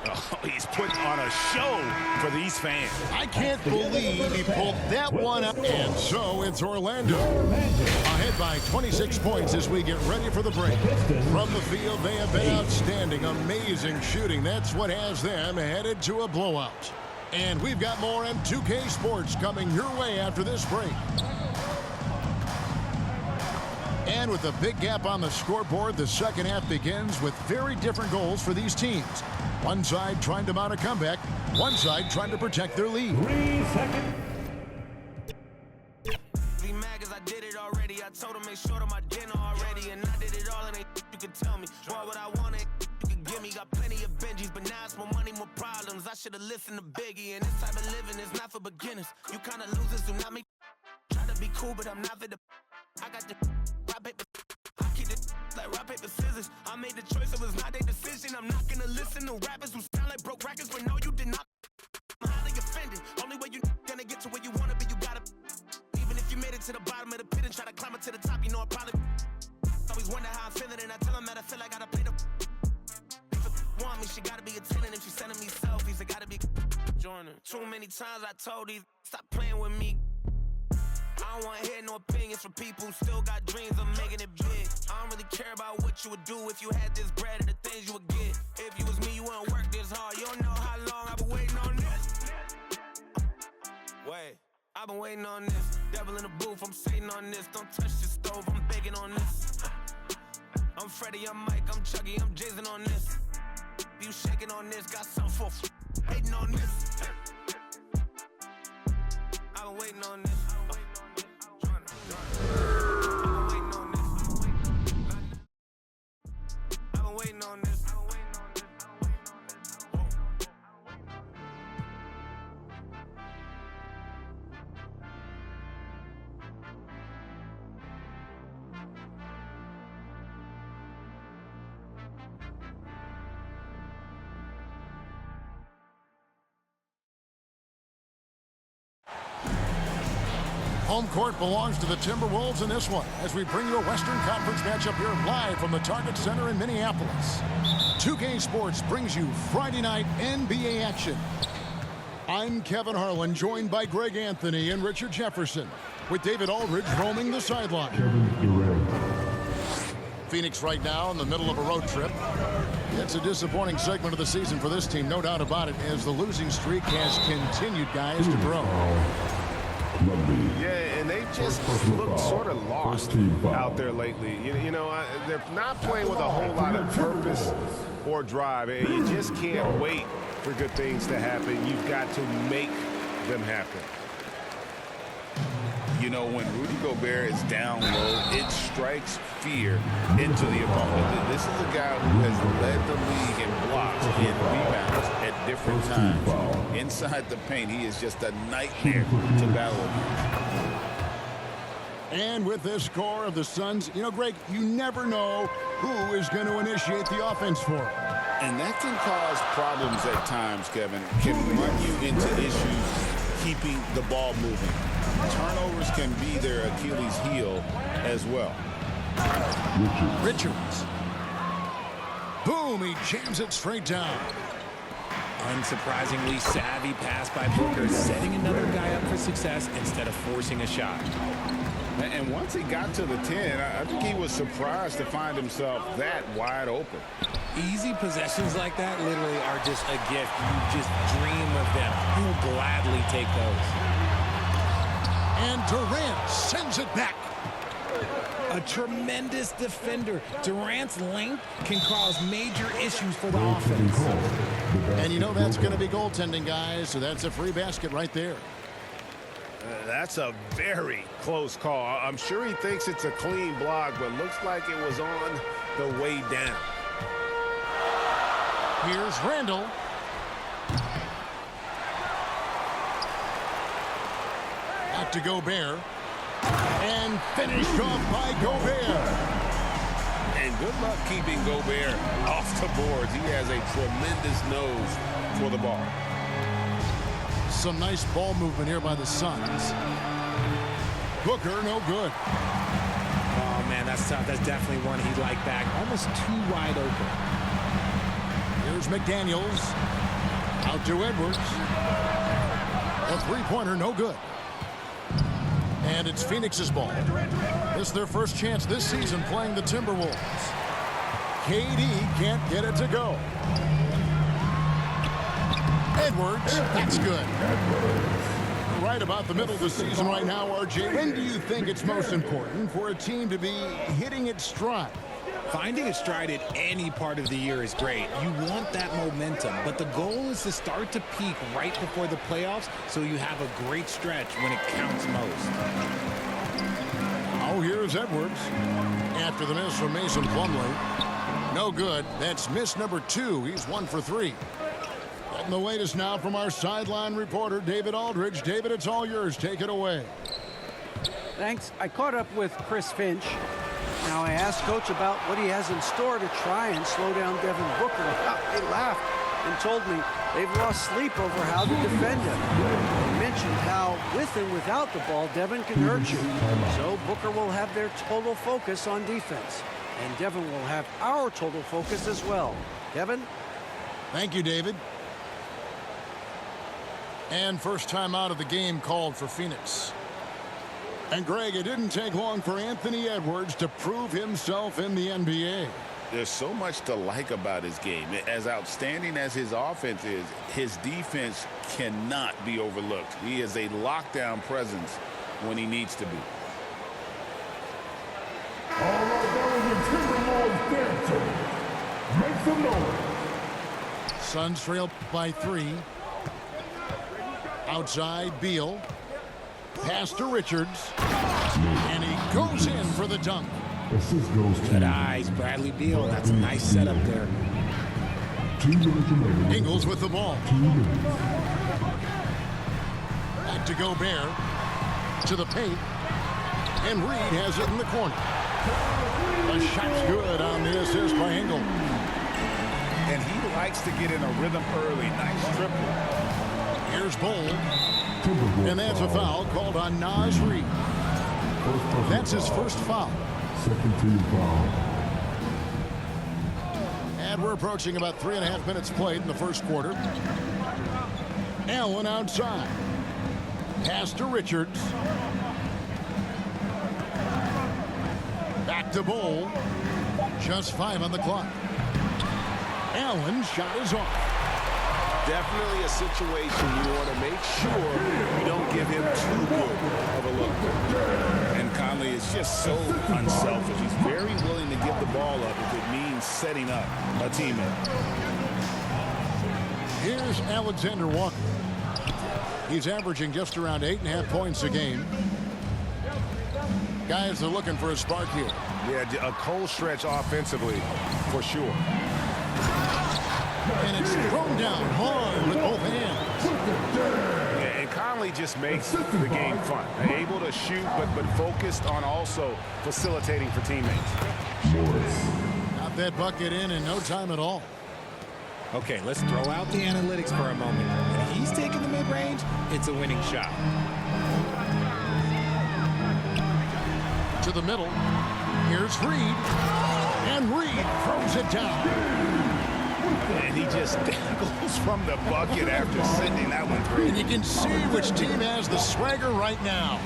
Oh, he's putting on a show for these fans. I can't believe he pulled that one up. And so it's Orlando ahead by 26 points as we get ready for the break. From the field, they have been outstanding. Amazing shooting. That's what has them headed to a blowout. And we've got more M2K Sports coming your way after this break. And with a big gap on the scoreboard, the second half begins with very different goals for these teams. One side trying to mount a comeback, one side trying to protect their lead. 3 seconds. Be mad cause I did it already. I told them make sure to my dinner already. And I did it all and you can tell me. Boy, what I wanted, you can give me. Got plenty of Benjis, but now it's more money, more problems. I should have listened to Biggie. And this type of living is not for beginners. You kind of losers do not make. Try to be cool, but I'm not for the. I got the rock paper. I keep it like rock paper scissors. I made the choice, it was not their decision. I'm not gonna listen to rappers who sound like broke records, but no, you did not. I'm highly offended. Only way you gonna get to where you wanna be, you gotta. Even if you made it to the bottom of the pit and try to climb it to the top, you know I probably. Always wonder how I'm feeling, and I tell them that I feel like I gotta play the. If it want me, she gotta be attending. If she's sending me selfies, I gotta be joining. Too many times I told these, stop playing with me. I don't want to hear no opinions from people who still got dreams of making it big. I don't really care about what you would do if you had this bread or the things you would get. If you was me, you wouldn't work this hard. You don't know how long I've been waiting on this. Wait, I've been waiting on this. Devil in the booth, I'm sitting on this. Don't touch the stove, I'm begging on this. I'm Freddie, I'm Mike, I'm Chucky, I'm Jason on this. You shaking on this, got something for hating on this. I've been waiting on this. Waiting on this. Home court belongs to the Timberwolves in this one as we bring you a Western Conference matchup here live from the Target Center in Minneapolis. 2K Sports brings you Friday night NBA action. I'm Kevin Harlan, joined by Greg Anthony and Richard Jefferson, with David Aldridge roaming the sideline. Phoenix right now in the middle of a road trip. It's a disappointing segment of the season for this team, no doubt about it, as the losing streak has continued, guys, to grow. Yeah, and they just look sort of lost out there lately. You know, they're not playing with a whole lot of purpose or drive, and you just can't wait for good things to happen. You've got to make them happen. You know, when Rudy Gobert is down low, it strikes fear into the opponent. This is a guy who has led the league in blocks and rebounds at different times. Inside the paint, he is just a nightmare to battle against. And with this score of the Suns, you know, Greg, you never know who is going to initiate the offense for them. And that can cause problems at times, Kevin. Can run you into issues keeping the ball moving. Turnovers can be their Achilles heel as well. Richards. Boom, he jams it straight down. Unsurprisingly savvy pass by Booker, setting another guy up for success instead of forcing a shot. And once he got to the 10, I think he was surprised to find himself that wide open. Easy possessions like that literally are just a gift. You just dream of them. He'll gladly take those. And Durant sends it back. A tremendous defender. Durant's length can cause major issues for the offense. And you know that's going to be goaltending, guys, so that's a free basket right there. That's a very close call. I'm sure he thinks it's a clean block, but looks like it was on the way down. Here's Randall. Back to Gobert. And finished off by Gobert. And good luck keeping Gobert off the boards. He has a tremendous nose for the ball. Some nice ball movement here by the Suns. Booker, no good. Oh, man, that's tough. That's definitely one he'd like back. Almost too wide open. Here's McDaniels. Out to Edwards. A three-pointer, no good. And it's Phoenix's ball. This is their first chance this season playing the Timberwolves. KD can't get it to go. Edwards, that's good. Right about the middle of the season right now, RJ. When do you think it's most important for a team to be hitting its stride? Finding a stride at any part of the year is great. You want that momentum, but the goal is to start to peak right before the playoffs so you have a great stretch when it counts most. Oh, here's Edwards. After the miss from Mason Plumlee. No good. That's miss number 2. He's 1 for 3. And the latest now from our sideline reporter, David Aldridge. David, it's all yours. Take it away. Thanks. I caught up with Chris Finch. Now, I asked Coach about what he has in store to try and slow down Devin Booker. He laughed and told me they've lost sleep over how to defend him. He mentioned how, with and without the ball, Devin can hurt you. So Booker will have their total focus on defense. And Devin will have our total focus as well. Devin? Thank you, David. And first time out of the game called for Phoenix. And Greg, it didn't take long for Anthony Edwards to prove himself in the NBA. There's so much to like about his game. As outstanding as his offense is, his defense cannot be overlooked. He is a lockdown presence when he needs to be. All right, that was a Timberwolves dancer. Make some noise. Suns trail by 3. Outside, Beal. Pass to Richards. And he goes in for the dunk. Assist goes to Good eyes, Bradley Beal. That's a nice setup there. 2 minutes remaining. Ingles with the ball. 2 minutes. Back to Gobert. To the paint. And Reed has it in the corner. The shot's good on the assist by Ingle. And he likes to get in a rhythm early. Nice triple. Here's Bold. Timberwolves And that's a foul called on Naz Reid. That's his first foul. Second team foul. And we're approaching about 3.5 minutes played in the first quarter. Allen outside. Pass to Richards. Back to Bowl. Just 5 on the clock. Allen shot is off. Definitely a situation you want to make sure you don't give him too good of a look. And Conley is just so unselfish. He's very willing to give the ball up if it means setting up a teammate. Here's Alexander Walker. He's averaging just around 8.5 points a game. Guys are looking for a spark here. Yeah, a cold stretch offensively, for sure. And it's thrown down hard with both hands. Yeah, and Conley just makes the game fun. Able to shoot, but focused on also facilitating for teammates. Got that bucket in no time at all. Okay, let's throw out the analytics for a moment. If he's taking the mid-range, it's a winning shot. To the middle. Here's Reed. And Reed throws it down. And he just goes from the bucket after sending that one through. And you can see which team has the swagger right now.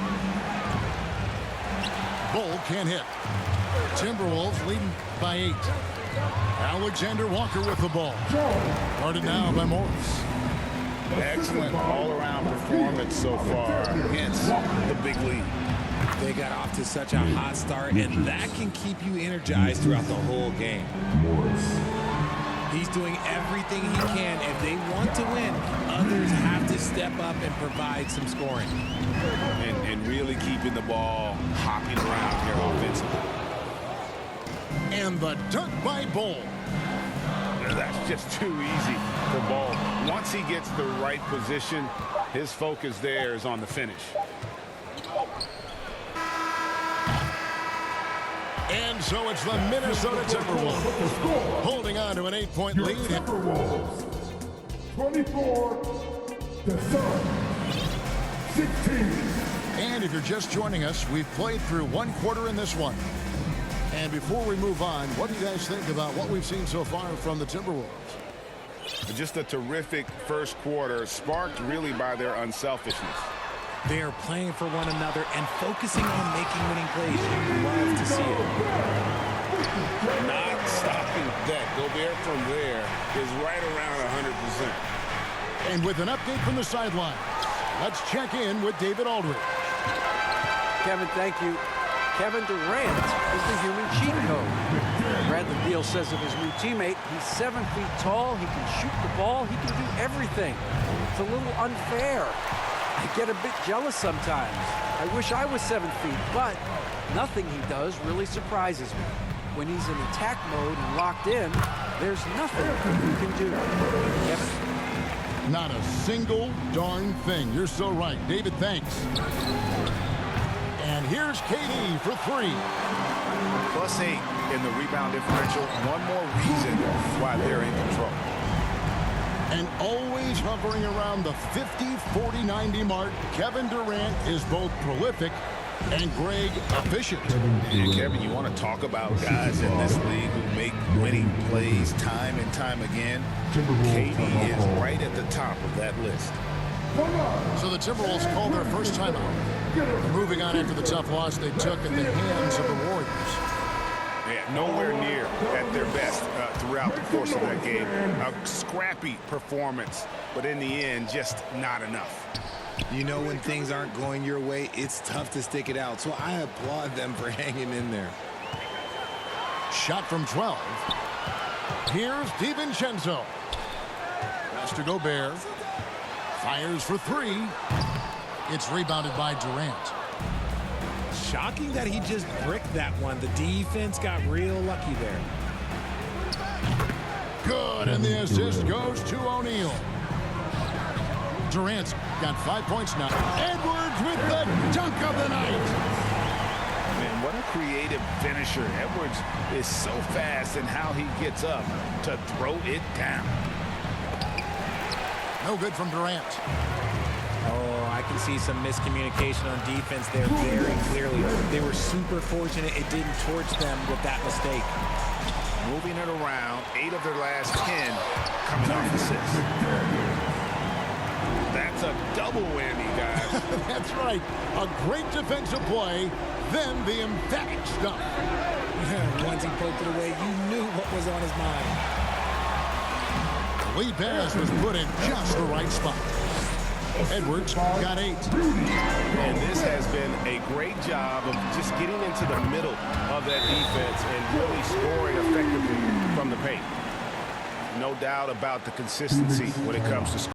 Bull can't hit. Timberwolves leading by 8. Alexander Walker with the ball. Guarded now by Morris. Excellent all-around performance so far. Hence the big lead. They got off to such a hot start, and that can keep you energized throughout the whole game. He's doing everything he can. If they want to win, others have to step up and provide some scoring. And really keeping the ball hopping around here offensively. And the dunk by Bull. That's just too easy for Ball. Once he gets the right position, his focus there is on the finish. And so it's the Minnesota Timberwolves holding on to an 8-point lead. Timberwolves 24, the Suns 16. And if you're just joining us, we've played through 1 quarter in this one. And before we move on, what do you guys think about what we've seen so far from the Timberwolves? Just a terrific first quarter, sparked really by their unselfishness. They are playing for one another and focusing on making winning plays. You love to see it. Not stopping that. Gobert from there is right around 100%. And with an update from the sideline, let's check in with David Aldridge. Kevin, thank you. Kevin Durant is the human cheat code. Bradley Beal says of his new teammate, he's 7 feet tall, he can shoot the ball, he can do everything. It's a little unfair. I get a bit jealous sometimes. I wish I was 7 feet, but nothing he does really surprises me. When he's in attack mode and locked in, there's nothing you can do. Kevin? Not a single darn thing. You're so right. David, thanks. And here's KD for 3. +8 in the rebound differential. One more reason why they're in control. And always hovering around the 50, 40, 90 mark, Kevin Durant is both prolific and Greg efficient. And Kevin, you want to talk about guys in this league who make winning plays time and time again? KD is right at the top of that list. So the Timberwolves call their first timeout. Moving on after the tough loss they took at the hands of the Warriors. Yeah, nowhere near at their best throughout the course of that game. A scrappy performance, but in the end, just not enough. You know, when things aren't going your way, it's tough to stick it out. So I applaud them for hanging in there. Shot from 12. Here's DiVincenzo. Pass to Gobert. Fires for 3. It's rebounded by Durant. Shocking that he just bricked that one. The defense got real lucky there. Good, and the assist goes to O'Neal. Durant's got 5 points now. Edwards with the dunk of the night. Man, what a creative finisher. Edwards is so fast in how he gets up to throw it down. No good from Durant. Oh, I can see some miscommunication on defense there very clearly. They were super fortunate it didn't torch them with that mistake. Moving it around, 8 of their last 10 coming off assists. That's a double whammy, guys. That's right. A great defensive play, then the emphatic stuff. Once he poked it away, you knew what was on his mind. The lead pass was put in just the right spot. Edwards got 8. And this has been a great job of just getting into the middle of that defense and really scoring effectively from the paint. No doubt about the consistency when it comes to scoring.